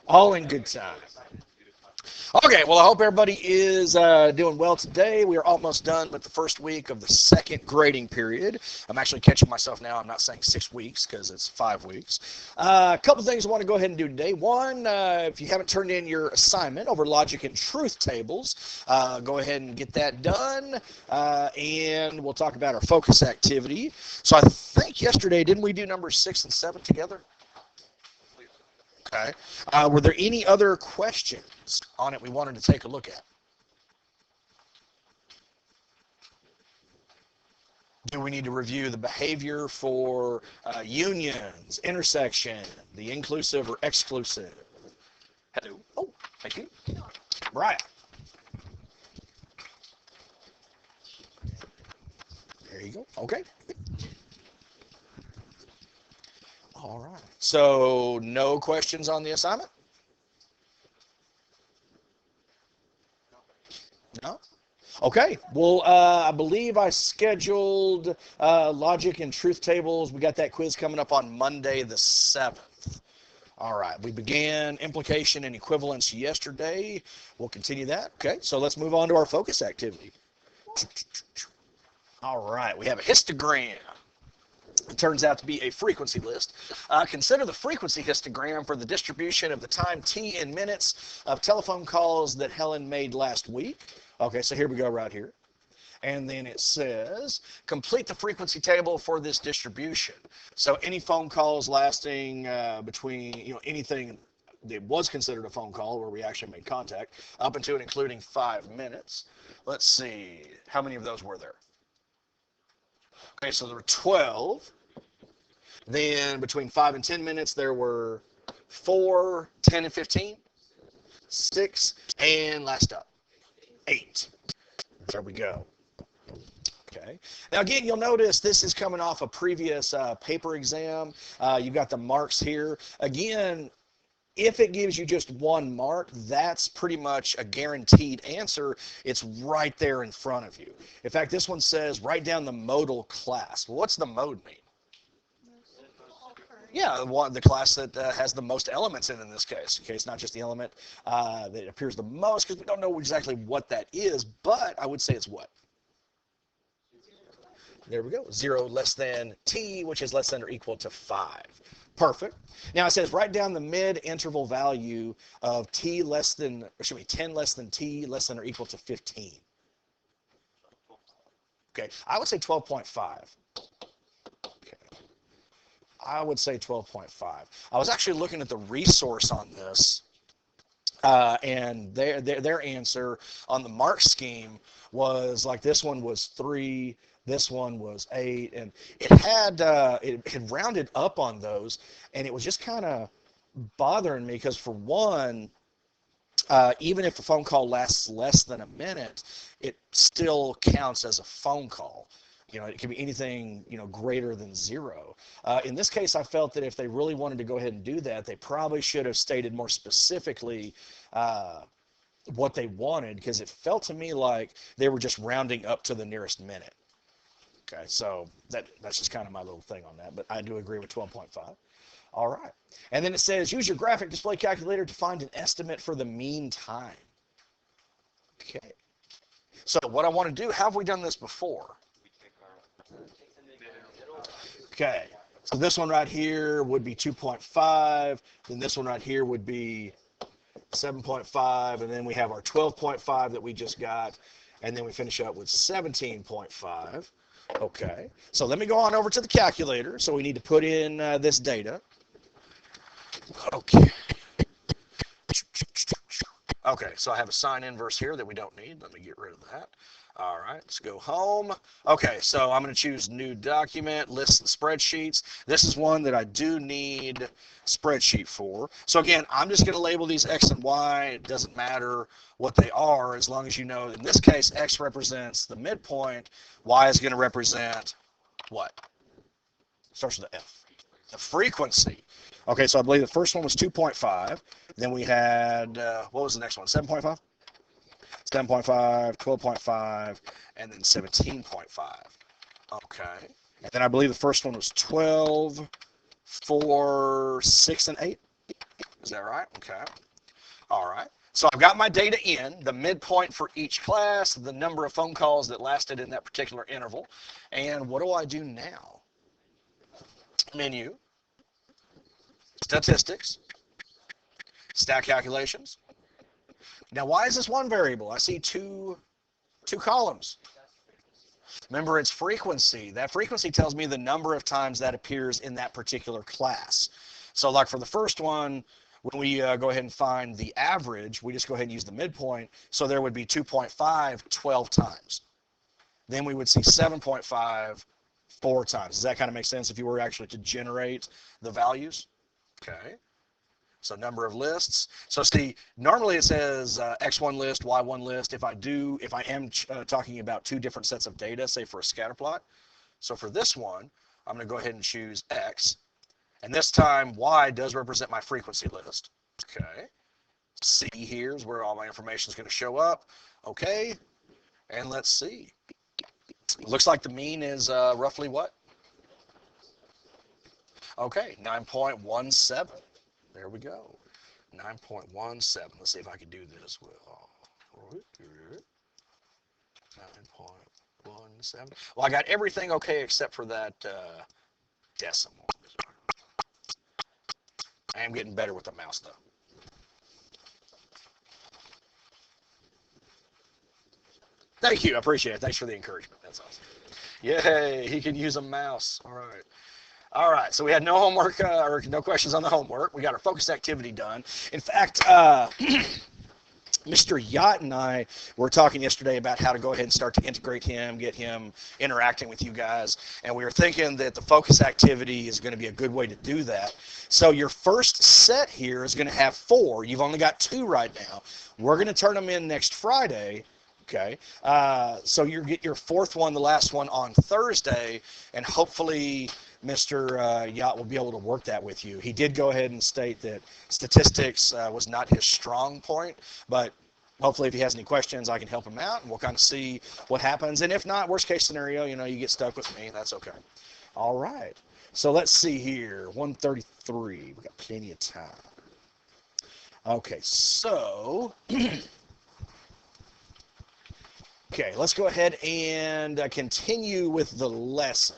All in good time. Okay, well, I hope everybody is doing well today. We are almost done with the first week of the second grading period. I'm actually catching myself now. I'm not saying 6 weeks because it's 5 weeks. A couple things I want to go ahead and do today. One, if you haven't turned in your assignment over logic and truth tables, go ahead and get that done. And we'll talk about our focus activity. So I think yesterday, didn't we do numbers 6 and 7 together? Okay. Were there any other questions on it we wanted to take a look at? Do we need to review the behavior for unions, intersection, the inclusive or exclusive? Hello. Oh, thank you. Brian. There you go. Okay. All right. So no questions on the assignment? No? Okay. Well, I believe I scheduled logic and truth tables. We got that quiz coming up on Monday the 7th. All right. We began implication and equivalence yesterday. We'll continue that. Okay. So let's move on to our focus activity. All right. We have a histogram. It turns out to be a frequency list. Consider the frequency histogram for the distribution of the time t in minutes of telephone calls that Helen made last week. Okay, so here we go right here. And then it says, complete the frequency table for this distribution. So any phone calls lasting between, anything that was considered a phone call where we actually made contact, up until and including 5 minutes. Let's see, how many of those were there? Okay, so there were 12. Then between 5 and 10 minutes, there were 4, 10 and 15, 6, and last up, 8. There we go. Okay. Now again, you'll notice this is coming off a previous paper exam. You've got the marks here. Again, if it gives you just 1 mark, that's pretty much a guaranteed answer. It's right there in front of you. In fact, this one says, write down the modal class. Well, what's the mode mean? Yeah, the class that has the most elements in this case. Okay, it's not just the element that appears the most, because we don't know exactly what that is, but I would say it's what? There we go. 0 less than t, which is less than or equal to 5. Perfect. Now it says write down the mid-interval value of t less than, or excuse me, 10 less than t less than or equal to 15. Okay, I would say 12.5. I would say 12.5. I was actually looking at the resource on this, and their answer on the mark scheme was like this one was 3, this one was 8, and it had rounded up on those, and it was just kind of bothering me because for one, even if a phone call lasts less than a minute, it still counts as a phone call. It can be anything, greater than 0. In this case, I felt that if they really wanted to go ahead and do that, they probably should have stated more specifically what they wanted, because it felt to me like they were just rounding up to the nearest minute. Okay, so that's just kind of my little thing on that, but I do agree with 12.5. All right. And then it says, use your graphic display calculator to find an estimate for the mean time. Okay. So what I want to do, how have we done this before? Okay, so this one right here would be 2.5, then this one right here would be 7.5, and then we have our 12.5 that we just got, and then we finish up with 17.5. Okay, so let me go on over to the calculator. So we need to put in this data. Okay. Okay, so I have a sign inverse here that we don't need. Let me get rid of that. All right, let's go home. Okay, so I'm going to choose new document, list the spreadsheets. This is one that I do need spreadsheet for. So again, I'm just going to label these X and Y. It doesn't matter what they are as long as you know, in this case, X represents the midpoint. Y is going to represent what? Starts with the F. The frequency. Okay, so I believe the first one was 2.5. Then we had, what was the next one? 7.5? 7.5, 12.5, and then 17.5. Okay. And then I believe the first one was 12, 4, 6, and 8. Is that right? Okay. All right. So I've got my data in, the midpoint for each class, the number of phone calls that lasted in that particular interval. And what do I do now? Menu, statistics, stat calculations. Now, why is this one variable? I see two columns. Remember, it's frequency. That frequency tells me the number of times that appears in that particular class. So like for the first one, when we go ahead and find the average, we just go ahead and use the midpoint. So there would be 2.5 12 times. Then we would see 7.5 4 times. Does that kind of make sense if you were actually to generate the values? Okay. So number of lists. So see, normally it says X1 list, Y1 list. If I am talking about two different sets of data, say for a scatter plot. So for this one, I'm going to go ahead and choose X. And this time, Y does represent my frequency list. Okay. C here is where all my information is going to show up. Okay. And let's see. Looks like the mean is roughly what? Okay, 9.17. There we go. 9.17. Let's see if I can do this well. 9.17. Well, I got everything okay except for that decimal. I am getting better with the mouse, though. Thank you. I appreciate it. Thanks for the encouragement. That's awesome. Yay, he can use a mouse. All right. All right, so we had no homework or no questions on the homework. We got our focused activity done. In fact, Mr. Yacht and I were talking yesterday about how to go ahead and start to integrate him, get him interacting with you guys, and we were thinking that the focus activity is going to be a good way to do that. So your first set here is going to have 4. You've only got 2 right now. We're going to turn them in next Friday. Okay, so you get your 4th one, the last one, on Thursday, and hopefully Mr. Yacht will be able to work that with you. He did go ahead and state that statistics was not his strong point, but hopefully if he has any questions, I can help him out, and we'll kind of see what happens. And if not, worst case scenario, you get stuck with me. That's okay. All right. So let's see here. 1:33. We got plenty of time. Okay, so... Okay, let's go ahead and continue with the lesson.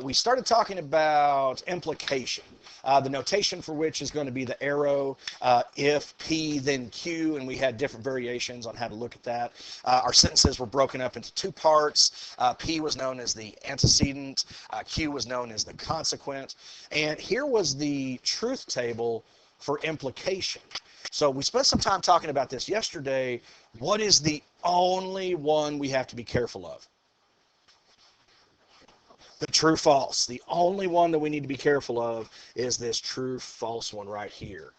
We started talking about implication, the notation for which is going to be the arrow, if P then Q, and we had different variations on how to look at that. Our sentences were broken up into 2 parts. P was known as the antecedent, Q was known as the consequent, and here was the truth table for implication. So we spent some time talking about this yesterday. What is the only one we have to be careful of? The true false. The only one that we need to be careful of is this true false one right here.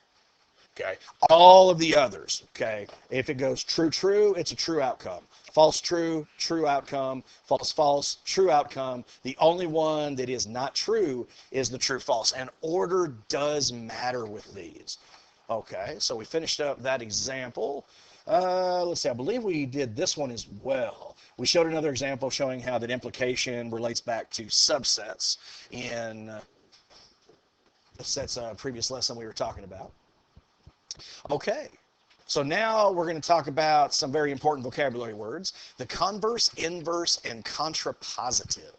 Okay. All of the others, okay, if it goes true true, it's a true outcome. False true, true outcome. False false, true outcome. The only one that is not true is the true false. And order does matter with these. Okay, so we finished up that example. Let's see, I believe we did this one as well. We showed another example showing how that implication relates back to subsets in the sets previous lesson we were talking about. Okay, so now we're going to talk about some very important vocabulary words. The converse, inverse, and contrapositive.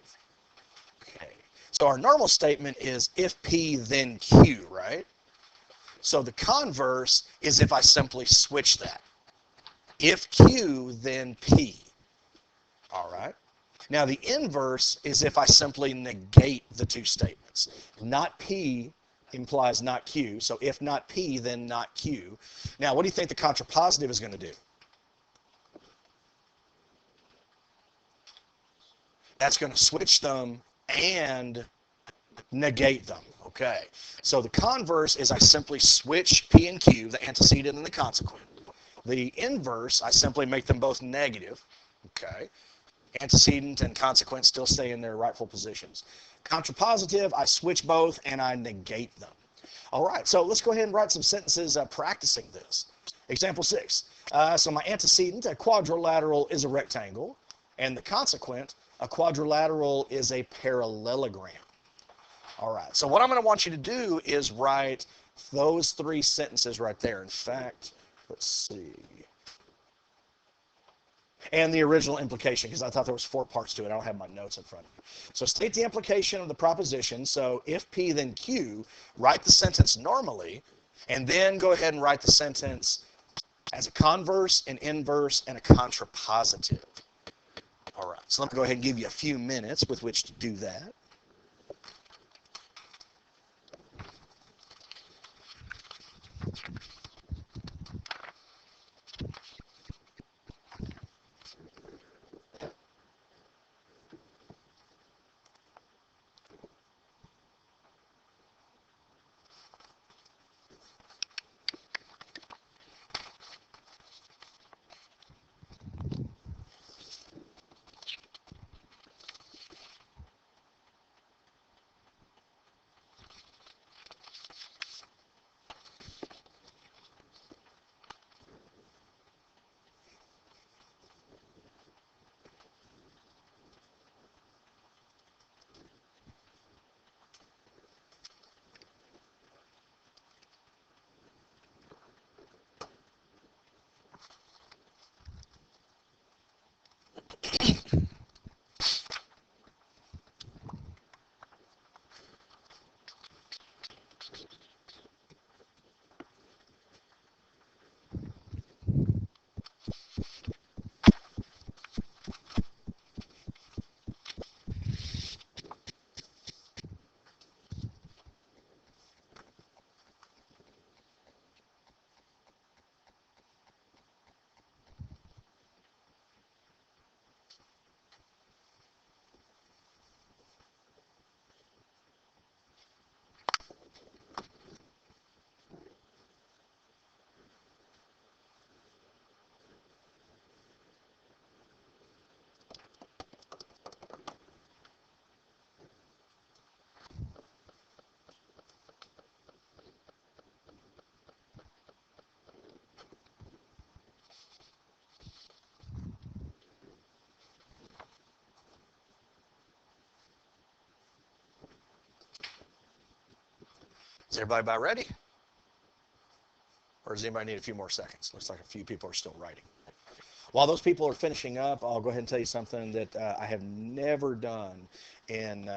Okay, so our normal statement is if P then Q, right? So the converse is if I simply switch that. If Q, then P. All right. Now the inverse is if I simply negate the 2 statements. Not P implies not Q. So if not P, then not Q. Now what do you think the contrapositive is going to do? That's going to switch them and negate them. Okay. So the converse is I simply switch P and Q, the antecedent and the consequent. The inverse, I simply make them both negative. Okay. Antecedent and consequent still stay in their rightful positions. Contrapositive, I switch both and I negate them. All right, so let's go ahead and write some sentences practicing this. Example 6. So my antecedent, a quadrilateral, is a rectangle, and the consequent, a quadrilateral, is a parallelogram. All right, so what I'm going to want you to do is write Those three sentences right there. In fact, let's see. And the original implication, because I thought there was 4 parts to it. I don't have my notes in front of me. So state the implication of the proposition. So if P, then Q, write the sentence normally, and then go ahead and write the sentence as a converse, an inverse, and a contrapositive. All right, so let me go ahead and give you a few minutes with which to do that. Is everybody about ready? Or does anybody need a few more seconds? Looks like a few people are still writing. While those people are finishing up, I'll go ahead and tell you something that I have never done in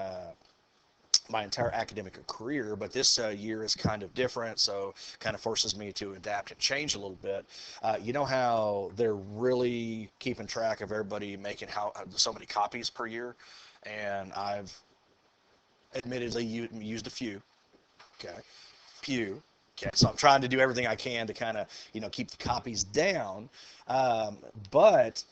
my entire academic career, but this year is kind of different, so kind of forces me to adapt and change a little bit. You know how they're really keeping track of everybody making so many copies per year, and I've admittedly used a few. Okay, few. Okay, so I'm trying to do everything I can to kind of keep the copies down, but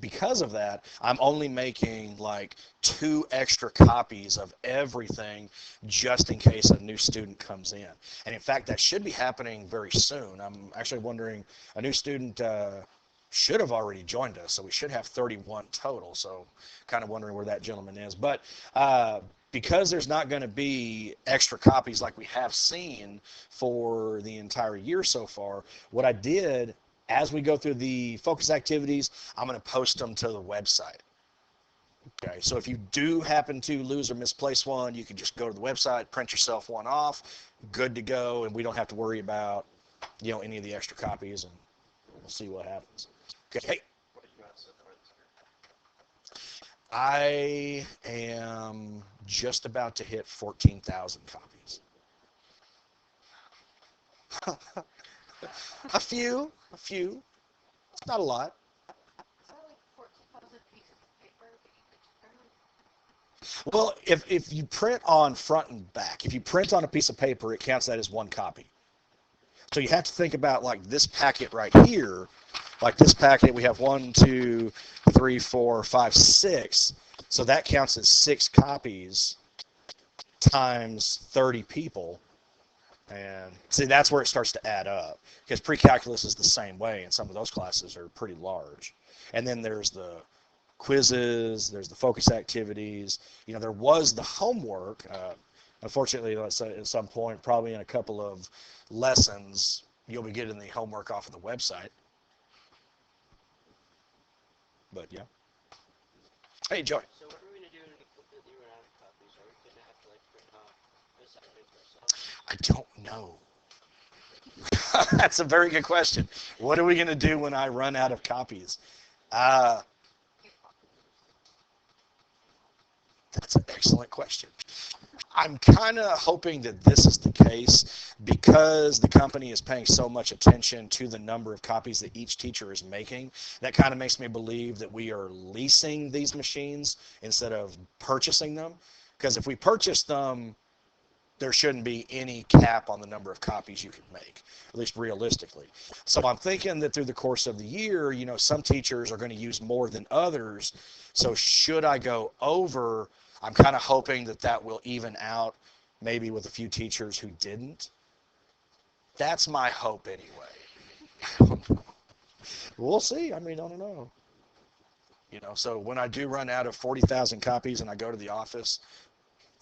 because of that, I'm only making like 2 extra copies of everything just in case a new student comes in. And in fact, that should be happening very soon. I'm actually wondering, a new student should have already joined us, so we should have 31 total. So kind of wondering where that gentleman is. But because there's not going to be extra copies like we have seen for the entire year so far, what I did, as we go through the focus activities, I'm going to post them to the website. Okay, so if you do happen to lose or misplace one, you can just go to the website, print yourself one off, good to go, and we don't have to worry about any of the extra copies, and we'll see what happens. Okay, hey. I am just about to hit 14,000 copies. a few, not a lot. Well, if you print on front and back, if you print on a piece of paper, it counts that as 1 copy. So you have to think about like this packet right here. Like this packet, we have 1, 2, 3, 4, 5, 6. So that counts as 6 copies times 30 people. And see, that's where it starts to add up, because pre-calculus is the same way, and some of those classes are pretty large. And then there's the quizzes, there's the focus activities. There was the homework. Unfortunately, let's say at some point, probably in a couple of lessons, you'll be getting the homework off of the website. But yeah. Hey, Joey. So what are we going to do when we completely run out of copies? Are we going to have to like print off the separate ourselves? I don't know. That's a very good question. What are we going to do when I run out of copies? That's an excellent question. I'm kind of hoping that this is the case because the company is paying so much attention to the number of copies that each teacher is making. That kind of makes me believe that we are leasing these machines instead of purchasing them. Because if we purchase them, there shouldn't be any cap on the number of copies you can make, at least realistically. So I'm thinking that through the course of the year, some teachers are going to use more than others. So should I go over, I'm kind of hoping that that will even out maybe with a few teachers who didn't. That's my hope anyway. We'll see. I don't know. So when I do run out of 40,000 copies and I go to the office,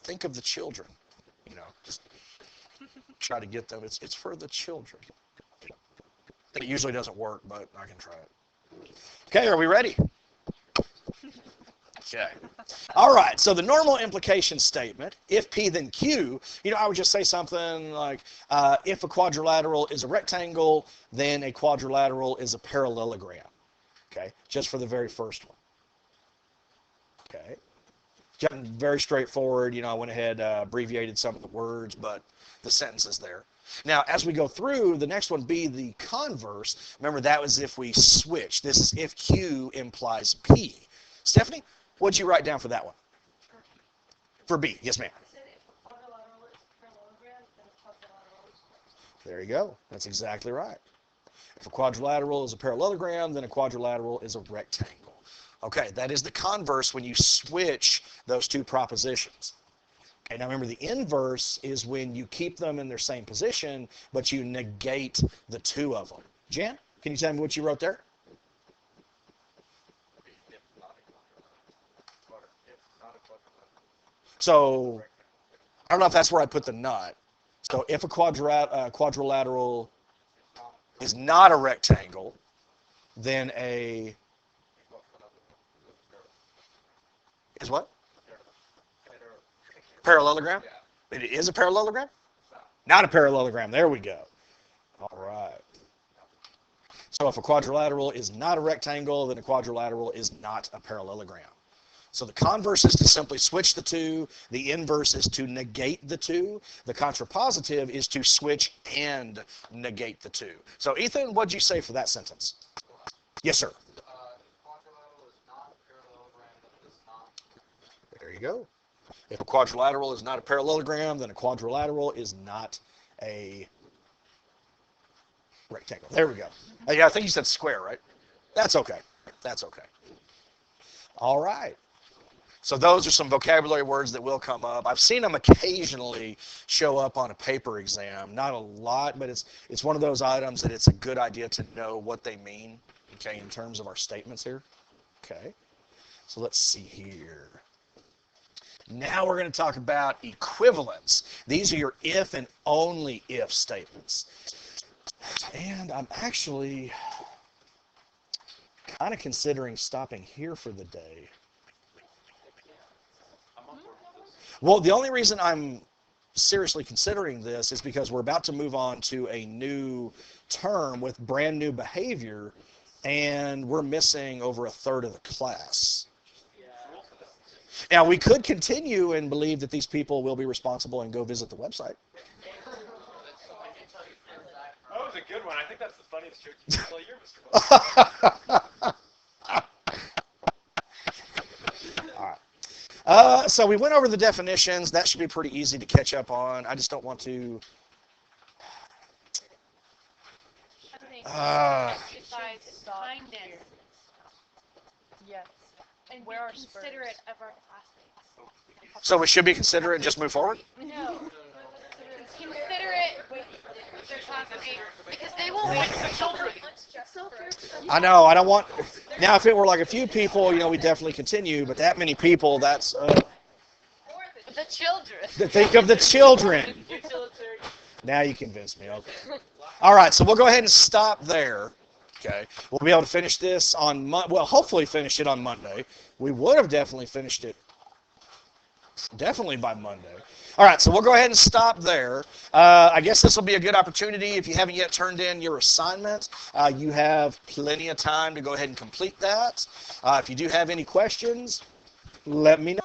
think of the children. Just try to get them. It's for the children. It usually doesn't work, but I can try it. Okay, are we ready? Okay. All right, so the normal implication statement, if P then Q, I would just say something like, if a quadrilateral is a rectangle, then a quadrilateral is a parallelogram. Okay, just for the very first one. Okay. Very straightforward. I went ahead, abbreviated some of the words, but the sentence is there. Now, as we go through, the next one be the converse. Remember, that was if we switch. This is if Q implies P. Stephanie, what'd you write down for that one? For B, yes, ma'am. There you go. That's exactly right. If a quadrilateral is a parallelogram, then a quadrilateral is a rectangle. Okay, that is the converse when you switch those two propositions. Okay, now remember the inverse is when you keep them in their same position, but you negate the two of them. Jan, can you tell me what you wrote there? So, I don't know if that's where I put the not. So if a quadrilateral is not a rectangle, then a is what? Parallelogram? It is a parallelogram? Not a parallelogram. There we go. All right. So if a quadrilateral is not a rectangle, then a quadrilateral is not a parallelogram. So the converse is to simply switch the two. The inverse is to negate the two. The contrapositive is to switch and negate the two. So Ethan, what'd you say for that sentence? Yes, sir. There you go. If a quadrilateral is not a parallelogram, then a quadrilateral is not a rectangle. There we go. Yeah, I think you said square, right? That's okay. That's okay. All right. So those are some vocabulary words that will come up. I've seen them occasionally show up on a paper exam. Not a lot, but it's one of those items that it's a good idea to know what they mean, okay, in terms of our statements here. Okay. So let's see here. Now we're going to talk about equivalence. These are your if and only if statements. And I'm actually kind of considering stopping here for the day. Well, the only reason I'm seriously considering this is because we're about to move on to a new term with brand new behavior, and we're missing over a third of the class. Now, we could continue and believe that these people will be responsible and go visit the website. That was a good one. I think that's the funniest joke you can tell here, Mr. Clark. All right. So we went over the definitions. That should be pretty easy to catch up on. I just don't want to... Yes. And where are considerate of our classmates. So we should be considerate and just move forward? No. Considerate with their classmates because they will make children. I know. I don't want... Now, if it were like a few people, we definitely continue. But that many people, that's... The children. Think of the children. Now you convinced me. Okay. All right. So we'll go ahead and stop there. Okay. We'll be able to finish this on hopefully finish it on Monday. We would have definitely finished it Definitely by Monday. All right, so we'll go ahead and stop there. I guess this will be a good opportunity. If you haven't yet turned in your assignment, you have plenty of time to go ahead and complete that. If you do have any questions, let me know.